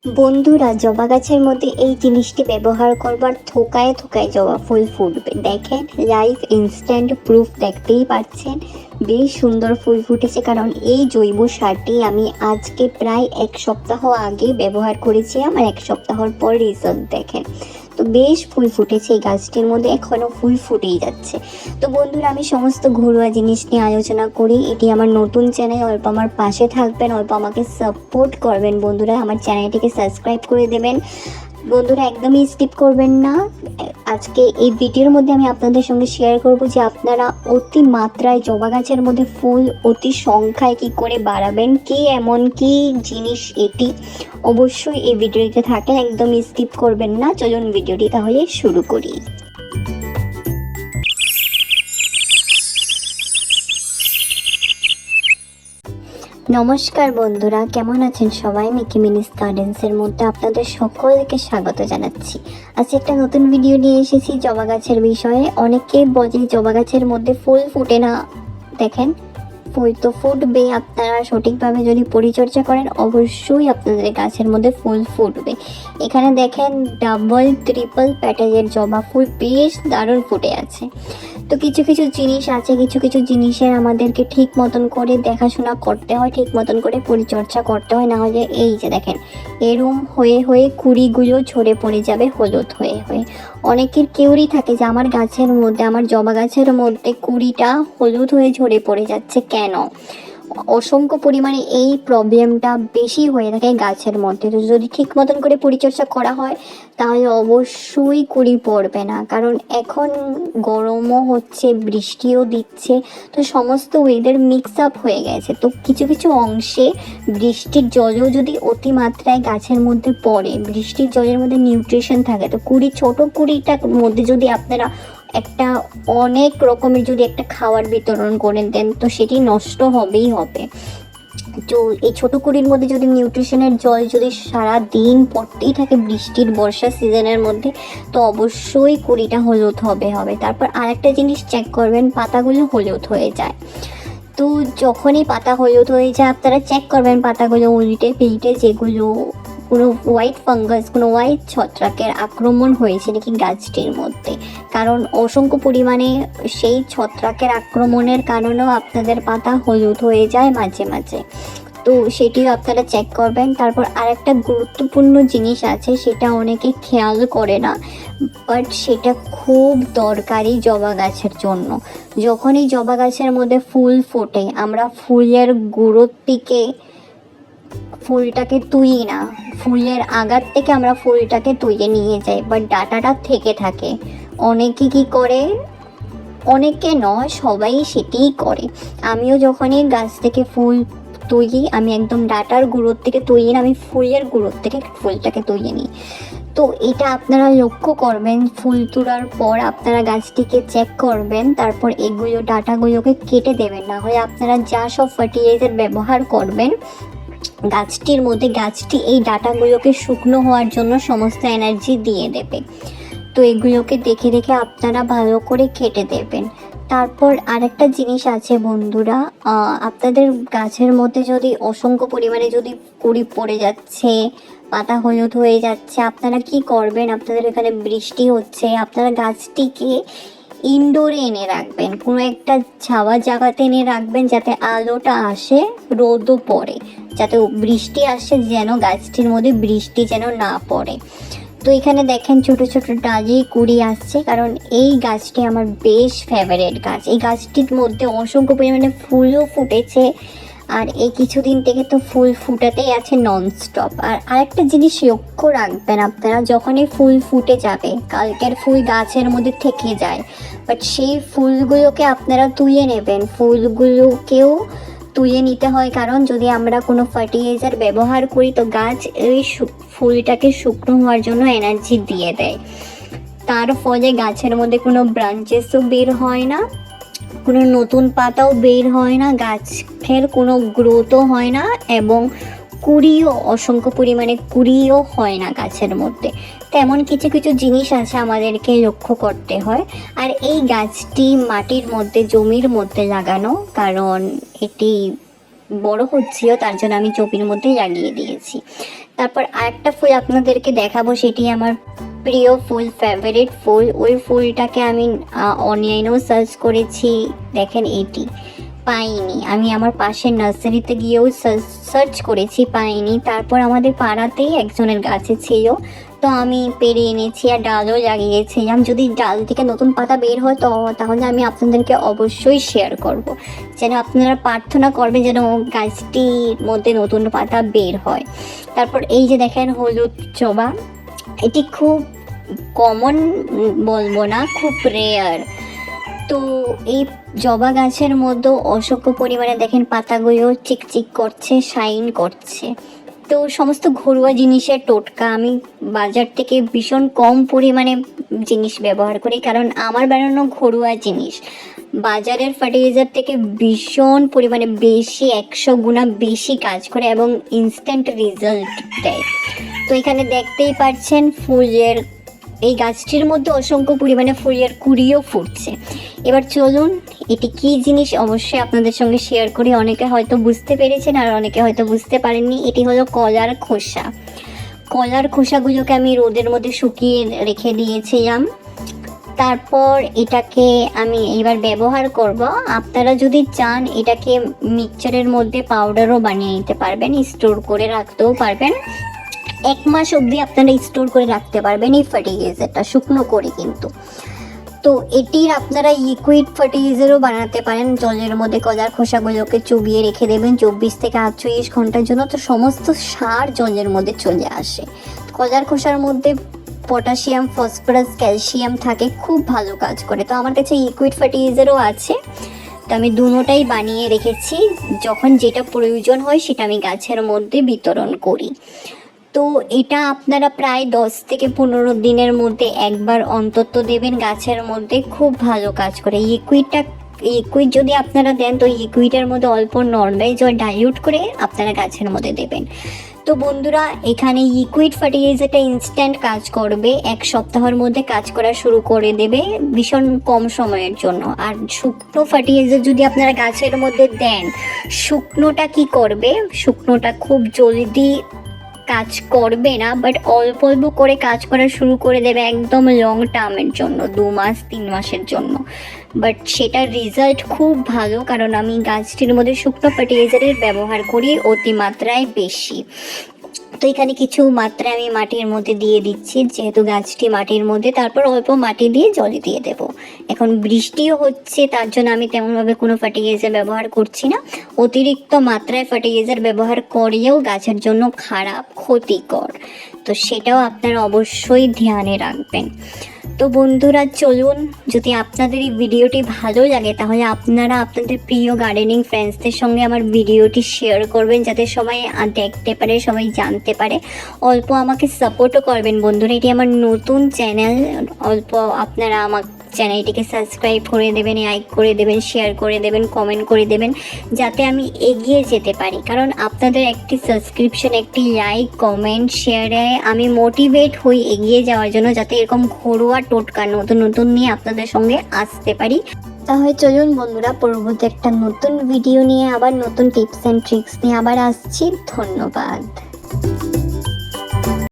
বন্ধুরা, জবা গাছের মধ্যে এই জিনিসটি ব্যবহার করবার থোকায় থোকায় জবা ফুল ফুটবে। দেখেন, লাইভ ইনস্ট্যান্ট প্রুফ দেখতেই পাচ্ছেন। বেশ সুন্দর ফুল ফুটেছে, কারণ এই জৈব সারটি আমি আজকে প্রায় এক সপ্তাহ আগে ব্যবহার করেছি। আমার এক সপ্তাহর পর রেজাল্ট দেখেন। তো বেশ ফুল ফুটেছে এই গাছটির মধ্যে, এখনও ফুল ফুটেই যাচ্ছে। তো বন্ধুরা, আমি সমস্ত ঘরোয়া জিনিস নিয়ে আলোচনা করি। এটি আমার নতুন চ্যানেল, অল্প আমার পাশে থাকবেন, অল্প আমাকে সাপোর্ট করবেন। বন্ধুরা, আমার চ্যানেলটিকে সাবস্ক্রাইব করে দেবেন। বন্ধুরা, একদমই স্কিপ করবেন না। আজকে এই ভিডিওর মধ্যে আমি আপনাদের সঙ্গে শেয়ার করব যে আপনারা অতি মাত্রায় জবা গাছের মধ্যে ফুল অতি সংখ্যায় কি করে বাড়াবেন, কি এমন কি জিনিস এটি। অবশ্যই এই ভিডিওতে থাকেন, একদম স্কিপ করবেন না। চলুন ভিডিওটি তাহলে শুরু করি। নমস্কার বন্ধুরা, কেমন আছেন সবাই? মিকি মিনিস গার্ডেন্সের মধ্যে আপনাদের সকলকে স্বাগত জানাচ্ছি। আজকে একটা নতুন ভিডিও নিয়ে এসেছি জবা গাছের বিষয়ে। অনেকে বলে জবা গাছের মধ্যে ফুল ফুটে না। দেখেন, ফুল তো ফুটবে। আপনারা সঠিকভাবে যদি পরিচর্যা করেন, অবশ্যই আপনাদের গাছের মধ্যে ফুল ফুটবে। এখানে দেখেন, ডাবল ট্রিপল প্যাটেলের জবা ফুল বেশ দারুণ ফুটে আছে। তো কিছু কিছু জিনিস আছে, কিছু কিছু জিনিসের আমাদেরকে ঠিক মতন করে দেখাশোনা করতে হয়, ঠিক মতন করে পরিচর্যা করতে হয়, না হলে এই যে দেখেন, এরম হয়ে হয়ে কুড়িগুলো ঝরে পড়ে যাবে হলুদ হয়ে হয়ে। অনেকের কেউরই থাকে যে আমার গাছের মধ্যে, আমার জবা গাছের মধ্যে কুড়িটা হলুদ হয়ে ঝরে পড়ে যাচ্ছে কেন? অসংখ্য পরিমাণে এই প্রবলেমটা বেশি হয়ে থাকে গাছের মধ্যে। তো যদি ঠিক মতন করে পরিচর্যা করা হয়, তাহলে অবশ্যই কুড়ি পড়বে না। কারণ এখন গরমও হচ্ছে, বৃষ্টিও দিচ্ছে, তো সমস্ত ওয়েদার মিক্স আপ হয়ে গেছে। তো কিছু কিছু অংশে বৃষ্টির জলও যদি অতিমাত্রায় গাছের মধ্যে পড়ে, বৃষ্টির জলের মধ্যে নিউট্রিশন থাকে, তো ছোটো কুড়িটার মধ্যে যদি আপনারা একটা অনেক রকমের যদি একটা খাবার বিতরণ করে দেন, তো সেটি নষ্ট হবেই হবে। তো এই ছোটো কুড়ির মধ্যে যদি নিউট্রিশনের জল যদি সারা দিন পড়তেই থাকে বৃষ্টির বর্ষা সিজনের মধ্যে, তো অবশ্যই কুড়িটা হলুদ হবে। তারপর আরেকটা জিনিস চেক করবেন, পাতাগুলো হলুদ হয়ে যায়। তো যখনই পাতা হলুদ হয়ে যায়, আপনারা চেক করবেন পাতাগুলো উল্টে পিল্টে, যেগুলো কোনো হোয়াইট ফাঙ্গাস, কোনো হোয়াইট ছত্রাকের আক্রমণ হয়েছে নাকি গাছটির মধ্যে। কারণ অসংখ্য পরিমাণে সেই ছত্রাকের আক্রমণের কারণেও আপনাদের পাতা হলুদ হয়ে যায় মাঝে মাঝে। তো সেটিও আপনারা চেক করবেন। তারপর আরেকটা গুরুত্বপূর্ণ জিনিস আছে, সেটা অনেকে খেয়াল করে না, বাট সেটা খুব দরকারি জবা গাছের জন্য। যখনই জবা গাছের মধ্যে ফুল ফোটে, আমরা ফুলের গুঁড়োর দিকে ফুলটাকে তুই না, ফুলের আগার থেকে আমরা ফুলটাকে তুলে নিয়ে যাই, বাট ডাঁটাটা থেকে থাকে। অনেকে কি করে, অনেকে নয়, সবাই সেটিই করে। আমিও যখনই গাছ থেকে ফুল তুলি, আমি একদম ডাঁটার গুঁড়োর থেকে তুলি না, আমি ফুলের গুঁড়োর থেকে ফুলটাকে তুলে নিই। তো এটা আপনারা লক্ষ্য করবেন। ফুল তোলার পর আপনারা গাছটিকে চেক করবেন, তারপর এগুলো ডাঁটাগুলোকে কেটে দেবেন। না হলে আপনারা যা সব ফার্টিলাইজার ব্যবহার করবেন গাছটির মধ্যে, গাছটি এই ডাঁটাগুলোকে শুকনো হওয়ার জন্য সমস্ত এনার্জি দিয়ে দেবে। তো এগুলোকে দেখে দেখে আপনারা ভালো করে কেটে দেবেন। তারপর আরেকটা জিনিস আছে বন্ধুরা, আপনাদের গাছের মধ্যে যদি অসংখ্য পরিমাণে যদি কুড়ি পড়ে যাচ্ছে, পাতা হলুদ হয়ে যাচ্ছে, আপনারা কি করবেন? আপনাদের এখানে বৃষ্টি হচ্ছে, আপনারা গাছটিকে ইনডোরে এনে রাখবেন, কোনো একটা ছাওয়া জায়গাতে এনে রাখবেন, যাতে আলোটা আসে, রোদও পড়ে, যাতে বৃষ্টি আসে, যেন গাছটির মধ্যে বৃষ্টি যেন না পড়ে। তো এখানে দেখেন ছোট ছোট ডালি কুড়ি আসছে, কারণ এই গাছটি আমার বেশ ফেভারিট গাছ। এই গাছটির মধ্যে অসংখ্য পরিমাণে ফুলও ফুটেছে, আর এই কিছুদিন থেকে তো ফুল ফুটাতেই আছে ননস্টপ। আর আরেকটা জিনিস লক্ষ্য রাখবেন, আপনারা যখনই ফুল ফুটে যাবে, কালকের ফুল গাছের মধ্যে থেকে যায়, বাট সেই ফুলগুলোকে আপনারা তুলে নেবেন। ফুলগুলোকেও তুলে নিতে হয়, কারণ যদি আমরা কোনো ফার্টিলাইজার ব্যবহার করি, তো গাছ এই ফুলটাকে শুকনো হওয়ার জন্য এনার্জি দিয়ে দেয়। তার ফলে গাছের মধ্যে কোনো ব্রাঞ্চেসও বের হয় না, কোনো নতুন পাতাও বের হয় না, গাছের কোনো গ্রোথও হয় না, এবং কুড়িও অসংখ্য পরিমাণে কুড়িও হয় না গাছের মধ্যে। তেমন কিছু কিছু জিনিস আছে আমাদেরকে লক্ষ্য করতে হয়। আর এই গাছটি মাটির মধ্যে, জমির মধ্যে লাগানো, কারণ এটি বড় হচ্ছিল, তার জন্য আমি জমির মধ্যেই লাগিয়ে দিয়েছি। তারপর আরেকটা ফুল আপনাদেরকে দেখাবো, সেটি আমার প্রিয় ফুল, ফেভারিট ফুল। ওই ফুলটাকে আমি অনলাইনেও সার্চ করেছি, দেখেন এটি পাইনি। আমি আমার পাশের নার্সারিতে গিয়েও সার্চ করেছি, পাইনি। তারপর আমাদের পাড়াতেই একজনের গাছে ছিল, তো আমি পেরে এনেছি আর ডালও লাগিয়েছিলাম। যদি ডাল থেকে নতুন পাতা বের হয় তাহলে আমি আপনাদেরকে অবশ্যই শেয়ার করব, যেন আপনারা প্রার্থনা করবেন যেন গাছটির মধ্যে নতুন পাতা বের হয়। তারপর এই যে দেখেন হলুদ জবা, এটি খুব কমন বলবো না, খুব রেয়ার। তো এই জবা গাছের মধ্যে অসংখ্য পরিমাণে দেখেন পাতাগুলো চিকচিক করছে, শাইন করছে। তো সমস্ত ঘরোয়া জিনিসের টোটকা, আমি বাজার থেকে ভীষণ কম পরিমাণে জিনিস ব্যবহার করি, কারণ আমার বানানো ঘরোয়া জিনিস বাজারের ফার্টিলাইজার থেকে ভীষণ পরিমাণে বেশি, 100 গুণা বেশি কাজ করে এবং ইনস্ট্যান্ট রেজাল্ট দেয়। তো এখানে দেখতেই পাচ্ছেন ফুলের, এই গাছটির মধ্যে অসংখ্য পরিমাণে ফুলের কুড়িও ফুটছে। এবার চলুন এটি কী জিনিস অবশ্যই আপনাদের সঙ্গে শেয়ার করি। অনেকে হয়তো বুঝতে পেরেছেন আর অনেকে হয়তো বুঝতে পারেননি। এটি হলো কলার খোসা। কলার খোসাগুলোকে আমি রোদের মধ্যে শুকিয়ে রেখে দিয়েছিলাম। তারপর এটাকে আমি এবার ব্যবহার করব। আপনারা যদি চান এটাকে মিক্সচারের মধ্যে পাউডারও বানিয়ে নিতে পারবেন, স্টোর করে রাখতেও পারবেন। 1 মাস অবধি আপনারা স্টোর করে রাখতে পারবেন এই ফার্টিলাইজারটা, শুকনো করে কিন্তু। তো এটির আপনারা লিকুইড ফার্টিলাইজারও বানাতে পারেন। জলের মধ্যে কলার খোসাগুলোকে চুবিয়ে রেখে দেবেন 24 থেকে 48 ঘন্টার জন্য, তো সমস্ত সার জলের মধ্যে চলে আসে। কলার খোসার মধ্যে পটাশিয়াম, ফসফরাস, ক্যালসিয়াম থাকে, খুব ভালো কাজ করে। তো আমার কাছে লিকুইড ফার্টিলাইজারও আছে, তো আমি দুটোটাই বানিয়ে রেখেছি। যখন যেটা প্রয়োজন হয় সেটা আমি গাছের মধ্যে বিতরণ করি। তো এটা আপনারা প্রায় 10 থেকে 15 দিনের মধ্যে একবার অন্তত দেবেন গাছের মধ্যে, খুব ভালো কাজ করে। লিকুইড যদি আপনারা দেন তো লিকুইডের মধ্যে অল্প নর্মাল জল ডাইলিউট করে আপনারা গাছের মধ্যে দেবেন। তো বন্ধুরা, এখানে লিকুইড ফার্টিলাইজারটা ইনস্ট্যান্ট কাজ করবে, 1 সপ্তাহের মধ্যে কাজ করা শুরু করে দেবে ভীষণ কম সময়ের জন্য। আর শুকনো ফার্টিলাইজার যদি আপনারা গাছের মধ্যে দেন, শুকনোটা কি করবে, শুকনোটা খুব জলদি কাজ করবে না, বাট অল্প অল্প করে কাজ করা শুরু করে দেবে একদম লং টার্মের জন্য, 2 মাস 3 মাসের জন্য। বাট সেটার রেজাল্ট খুব ভালো, কারণ আমি গাছটির মধ্যে শুকনো ফার্টিলাইজারের ব্যবহার করি অতিমাত্রায় বেশি। তো এখানে কিছু মাত্রায় আমি মাটির মধ্যে দিয়ে দিচ্ছি, যেহেতু গাছটি মাটির মধ্যে। তারপর অল্প মাটি দিয়ে জল দিয়ে দেব। এখন বৃষ্টিও হচ্ছে, তার জন্য আমি তেমনভাবে কোনো ফার্টিলাইজার ব্যবহার করছি না। অতিরিক্ত মাত্রায় ফার্টিলাইজার ব্যবহার করলেও গাছের জন্য খারাপ, ক্ষতিকর, তো সেটাও আপনারা অবশ্যই ধ্যানে রাখবেন। তো বন্ধুরা চলুন, যদি আপনাদের এই ভিডিওটি ভালো লাগে তাহলে আপনারা আপনাদের প্রিয় গার্ডেনিং ফ্রেন্ডসদের সঙ্গে আমার ভিডিওটি শেয়ার করবেন, যাতে সবাই দেখতে পারে, সবাই জানতে পারে। অল্প আমাকে সাপোর্টও করবেন বন্ধুরা, এটি আমার নতুন চ্যানেল। অল্প আপনারা আমার চ্যানেলটিকে সাবস্ক্রাইব করে দেবেন, লাইক করে দেবেন, শেয়ার করে দেবেন, কমেন্ট করে দেবেন, যাতে আমি এগিয়ে যেতে পারি। কারণ আপনাদের একটি সাবস্ক্রিপশন, একটি লাইক, কমেন্ট, শেয়ারে আমি মোটিভেট হই এগিয়ে যাওয়ার জন্য, যাতে এরকম ঘরোয়া টোটকা নতুন নতুন নিয়ে আপনাদের সঙ্গে আসতে পারি। তাহলে চলুন বন্ধুরা, পরবর্তী একটা নতুন ভিডিও নিয়ে, আবার নতুন টিপস অ্যান্ড ট্রিক্স নিয়ে আবার আসছি। ধন্যবাদ।